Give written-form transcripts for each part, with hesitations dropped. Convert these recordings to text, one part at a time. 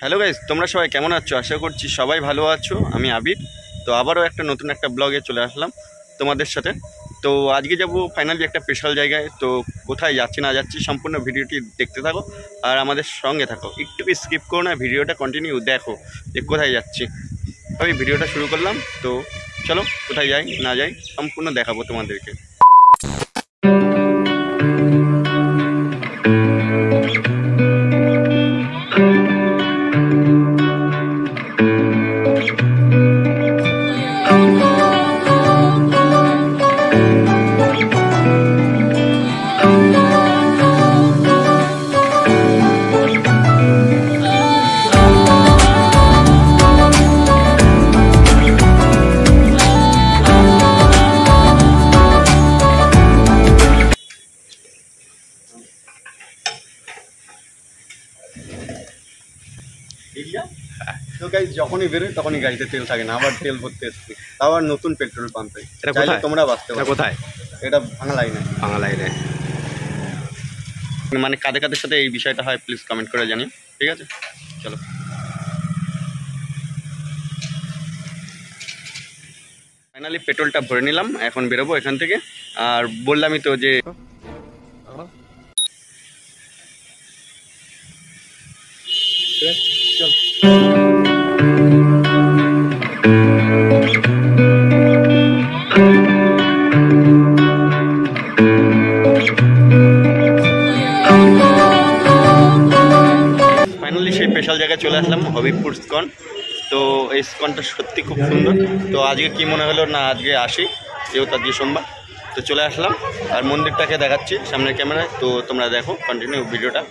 Hello guys, তোমরা সবাই কেমন আছো? আশা করছি সবাই ভালো আছো। আমি আবির। তো আবারও নতুন একটা ব্লগে চলে আসলাম তোমাদের সাথে। তো আজকে যাব ফাইনালি একটা স্পেশাল জায়গায়। তো কোথায় যাচ্ছি না যাচ্ছি সম্পূর্ণ ভিডিওটি দেখতে থাকো আর আমাদের সঙ্গে থাকো, একটু স্কিপ করো না, ভিডিওটা কন্টিনিউ দেখো যে কোথায় যাচ্ছি। আমি ভিডিওটা শুরু করলাম। তো চলো কোথায় যাই না যাই সম্পূর্ণ দেখাবো তোমাদেরকে। তো গাইস, যখনই বেরোয় তখনই গাড়িতে তেল থাকে না, আবার তেল ভরতে এসছি, আবার নতুন পেট্রোল পাম্পে। তোমরা বাঁচতে পারো। কোথায় এটা? ভাঙা লাইনে। ভাঙা লাইনে মানে কাদের কাদের সাথে এই বিষয়টা হয় প্লিজ কমেন্ট করে জানিও, ঠিক আছে? চলো ফাইনালি পেট্রোলটা ভরে নিলাম, এখন বেরোবো এখান থেকে। আর বললামই তো যে চল সেই স্পেশাল জায়গায় চলে আসলাম, হবিবপুর ইস্কন। তো এই ইস্কনটা সত্যি খুব সুন্দর। তো আজকে কি মনে হলো না আজকে আসি, যেহেতু আজকে সোমবার। তো চলে আসলাম আর মন্দিরটাকে দেখাচ্ছি সামনের ক্যামেরায়। তো তোমরা দেখো কন্টিনিউ ভিডিওটা।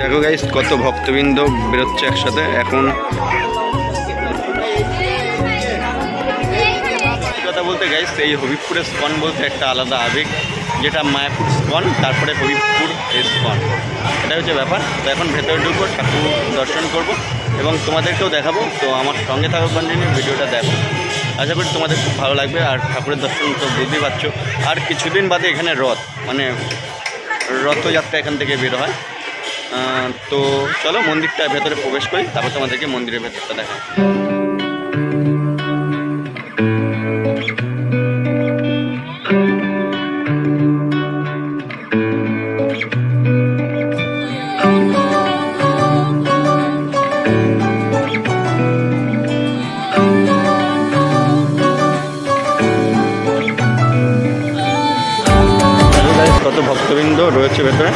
দেখো গাইস, কত ভক্তবৃন্দ বেরোচ্ছে একসাথে। এখন কথা বলতে গাইস, এই হবিবপুরের ইস্কন বলতে একটা আলাদা আবেগ, যেটা মায়াপুর ইস্কন তারপরে হবিবপুর ইস্কন, এটা হচ্ছে ব্যাপার। তো এখন ভেতরে ঢুকবো, ঠাকুর দর্শন করব এবং তোমাদেরকেও দেখাবো। তো আমার সঙ্গে থাকো, কন্টিনিউ ভিডিওটা দেখো। আশা করি তোমাদের খুব ভালো লাগবে। আর ঠাকুরের দর্শন তো বুঝতেই পারছো, আর কিছুদিন বাদে এখানে রথ, মানে রথযাত্রা এখান থেকে বের হয়। তো চলো মন্দিরটা ভেতরে প্রবেশ করি, তারপর তোমাদেরকে মন্দিরের ভেতরটা দেখাই। কত ভক্তবৃন্দ রয়েছে ভেতরে।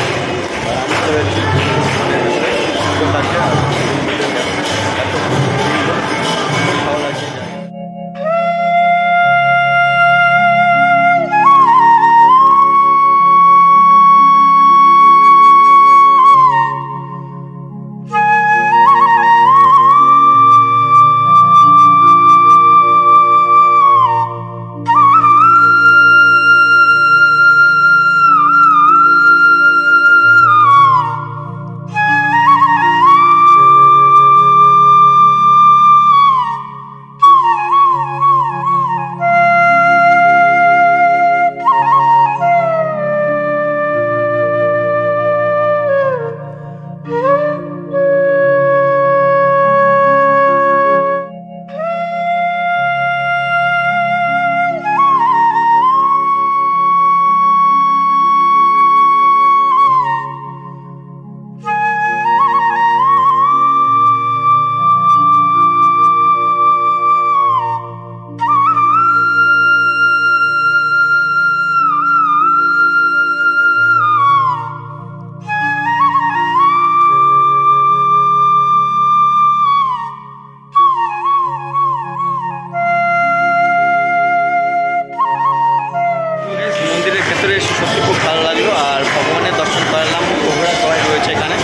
সত্যি খুব ভালো লাগলো। আর ভগবানের দর্শন করলাম, প্রভুরা সবাই রয়েছে এখানে।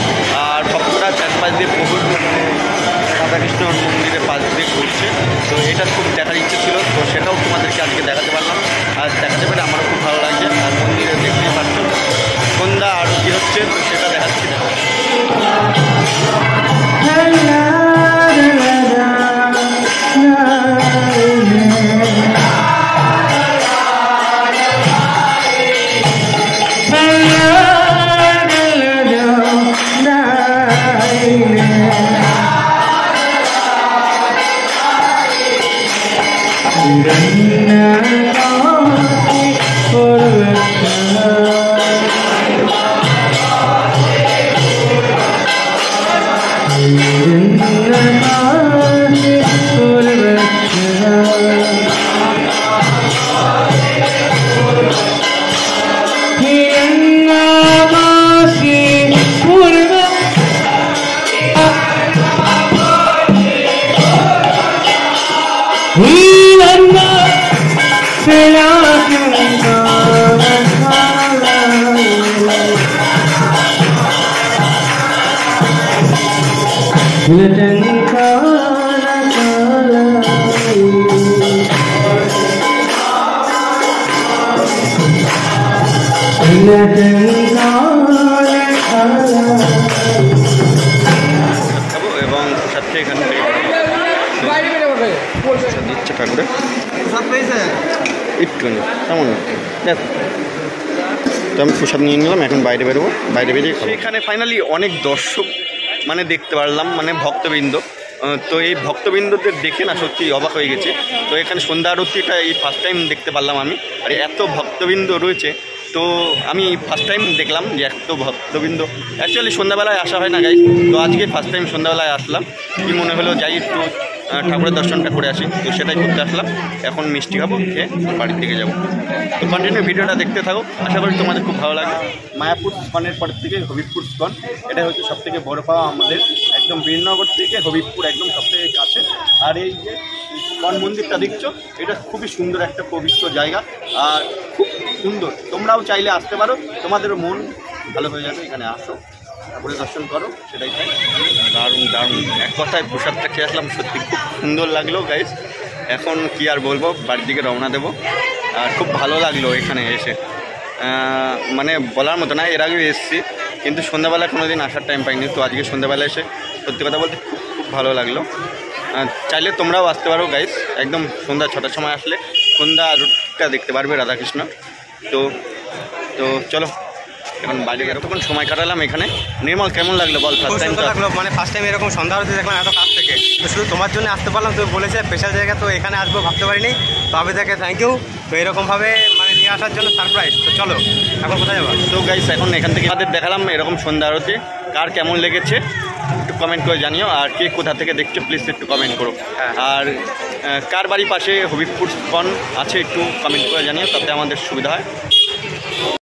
আর ভক্তরা চারপাশ দিয়ে প্রভুর রাধাকৃষ্ণ মন্দিরের পাশ দিয়ে ঘুরছে। তো এটা খুব দেখার ইচ্ছে ছিল, তো সেটাও তোমাদেরকে আজকে দেখাতে পারলাম। আর দেখাতে পেরে আমারও খুব ভালো লাগছে। আর মন্দিরে দেখতেই পাচ্ছ সন্ধ্যা আরতি হচ্ছে, তো সেটা দেখাচ্ছি। এবং সাথে এখান থেকে দিচ্ছে ঠাকুরে একটু তেমন দেখ। তো আমি প্রসাদ নিয়ে নিলাম, এখন বাইরে বেরোবো, বাইরে বেরিয়ে এখানে ফাইনালি অনেক দর্শক মানে দেখতে পারলাম, মানে ভক্তবৃন্দ। তো এই ভক্তবৃন্দদের দেখে না সত্যি অবাক হয়ে গেছে। তো এখানে সন্ধ্যা আরতিটা এই ফার্স্ট টাইম দেখতে পারলাম আমি, আর এত ভক্তবৃন্দ রয়েছে। তো আমি ফার্স্ট টাইম দেখলাম যে এত ভক্তবৃন্দ। অ্যাকচুয়ালি সন্ধ্যাবেলায় আসা হয় না গাইজ, তো আজকে ফার্স্ট টাইম সন্ধ্যাবেলায় আসলাম। কি মনে হলো যাই একটু ঠাকুরের দর্শনটা করে আসি, তো সেটাই করতে আসলাম। এখন মিষ্টি খাবো, খেয়ে বাড়ির দিকে যাবো। তো কন্টিনিউ ভিডিওটা দেখতে থাকো, আশা করি তোমাদের খুব ভালো লাগে। মায়াপুর স্কনের পরের থেকে হবিবপুর স্কন, এটা হচ্ছে সবথেকে বড় পাওয়া আমাদের, একদম বীরনগর থেকে হবিবপুর একদম সবথেকে কাছে। আর এই যে স্কন মন্দিরটা দেখছো, এটা খুবই সুন্দর একটা পবিত্র জায়গা, আর খুব সুন্দর। তোমরাও চাইলে আসতে পারো, তোমাদেরও মন ভালো হয়ে যাবে। এখানে আসো, ঠাকুরের দর্শন করো, সেটাই চাই। দারুণ দারুণ, এক কথায় প্রসাদটা খেয়ে আসলাম, সত্যি খুব সুন্দর লাগলো গাইস। এখন কি আর বলবো, বাড়ির দিকে রওনা দেবো। আর খুব ভালো লাগলো এখানে এসে, মানে বলার মতো না। এর আগেও এসেছি, কিন্তু সন্ধ্যাবেলা কোনো দিন আসার টাইম পাইনি। তো আজকে সন্ধ্যাবেলা এসে সত্যি কথা বলতে খুব খুব ভালো লাগলো। চাইলে তোমরাও আসতে পারো গাইস, একদম সন্ধ্যা 6টার সময় আসলে সন্ধ্যা রুটটা দেখতে পারবে রাধাকৃষ্ণ। তো তো চলো এখন বাইরে এরকম সময় কাটালাম এখানে। নির্মল কেমন লাগলো বল? ফার্স্ট টাইম লাগলো, মানে ফার্স্ট টাইম এরকম সন্ধ্যা হতে দেখলাম এত কাছ থেকে। তো শুধু তোমার জন্য আসতে পারলাম, তুমি বলেছে স্পেশাল জায়গা, তো এখানে আসবো ভাবতে পারিনি। তো আমি তাকে থ্যাংক ইউ, তো এরকমভাবে মানে নিয়ে আসার জন্য সারপ্রাইজ। তো চলো এখন কোথায় যাবো? তো গাইস এখন এখান থেকে আমাদের দেখালাম এরকম সন্ধ্যা আরতি। কার কেমন লেগেছে একটু কমেন্ট করে জানিও, আর কে কোথা থেকে দেখছো প্লিজ একটু কমেন্ট করো। আর কার বাড়ির পাশে হবিবপুর স্কন আছে একটু কমেন্ট করে জানিও, তাতে আমাদের সুবিধা হয়।